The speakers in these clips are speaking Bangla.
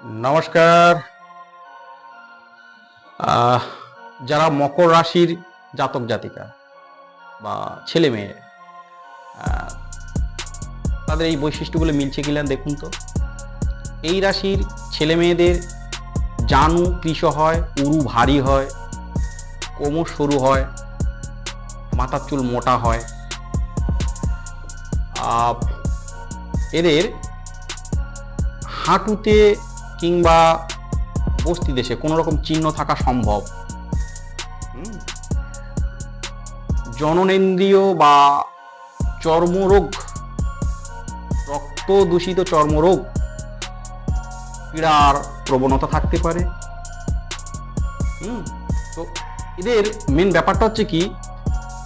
নমস্কার। যারা মকর রাশির জাতক জাতিকা বা ছেলে মেয়ে, তাদের এই বৈশিষ্ট্যগুলো মিলছে কিনা দেখুন তো। এই রাশির ছেলে মেয়েদের জানু কৃশ হয়, উরু ভারী হয়, কোমর সরু হয়, মাথার চুল মোটা হয়। এদের হাঁটুতে কিংবা বস্তি দেশে কোনো রকম চিহ্ন থাকা সম্ভব। জননেন্দ্রিয় বা চর্মরোগ, রক্ত দূষিত চর্মরোগ পীড়ার প্রবণতা থাকতে পারে। তো এদের মেন ব্যাপারটা হচ্ছে কি,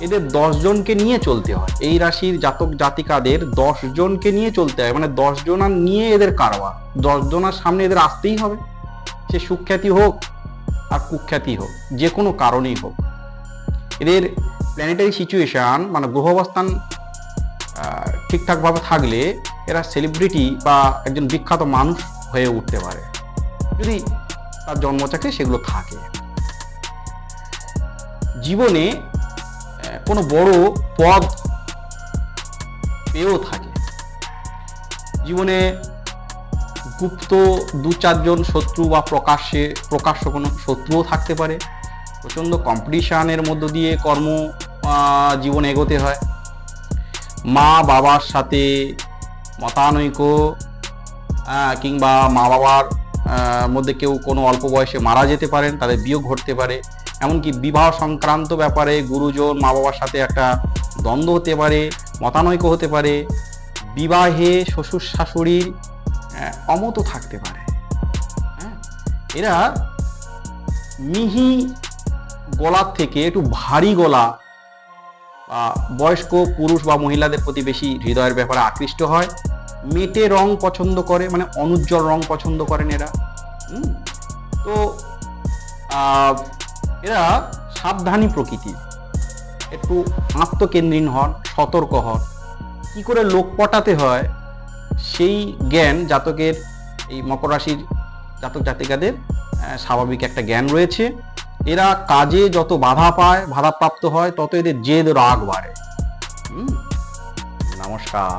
এদের 10 জনকে নিয়ে চলতে হয়। এই রাশির জাতক জাতিকাদের 10 জনকে নিয়ে চলতে হয়, মানে 10 জনার নিয়ে এদের কারবার। 10 জনার সামনে এদের আসতেই হবে, সে সুখ্যাতি হোক আর কুখ্যাতি হোক, যে কোনো কারণেই হোক। এদের প্ল্যানেটারি সিচুয়েশন মানে গ্রহ অবস্থান ঠিকঠাকভাবে থাকলে এরা সেলিব্রিটি বা একজন বিখ্যাত মানুষ হয়ে উঠতে পারে, যদি তার জন্মচাকে সেগুলো থাকে। জীবনে কোনো বড় পদ পেয়েও থাকে। জীবনে গুপ্ত 2-4 জন শত্রু বা প্রকাশ্য কোনো শত্রুও থাকতে পারে। প্রচণ্ড কম্পিটিশানের মধ্য দিয়ে কর্ম জীবন এগোতে হয়। মা বাবার সাথে মতানৈক্য, কিংবা মা বাবার মধ্যে কেউ কোনো অল্প বয়সে মারা যেতে পারেন, তাদের বিয়োগ ঘটতে পারে। এমনকি বিবাহ সংক্রান্ত ব্যাপারে গুরুজন মা বাবার সাথে একটা দ্বন্দ্ব হতে পারে, মতানৈক্য হতে পারে। বিবাহে শ্বশুর শাশুড়ির অমত থাকতে পারে। এরা মিহি গলার থেকে একটু ভারী গলা বা বয়স্ক পুরুষ বা মহিলাদের প্রতি বেশি হৃদয়ের ব্যাপারে আকৃষ্ট হয়। মেটে রং পছন্দ করে, মানে অনুজ্জ্বল রং পছন্দ করেন এরা। তো এরা সাবধানী প্রকৃতির, একটু আত্মকেন্দ্রিক হন, সতর্ক হন। কি করে লোক পটাতে হয় সেই জ্ঞান জাতকের, এই মকর রাশির জাতক জাতিকাদের স্বাভাবিক একটা জ্ঞান রয়েছে। এরা কাজে যত বাধাপ্রাপ্ত হয় তত এদের জেদ রাগ বাড়ে। নমস্কার।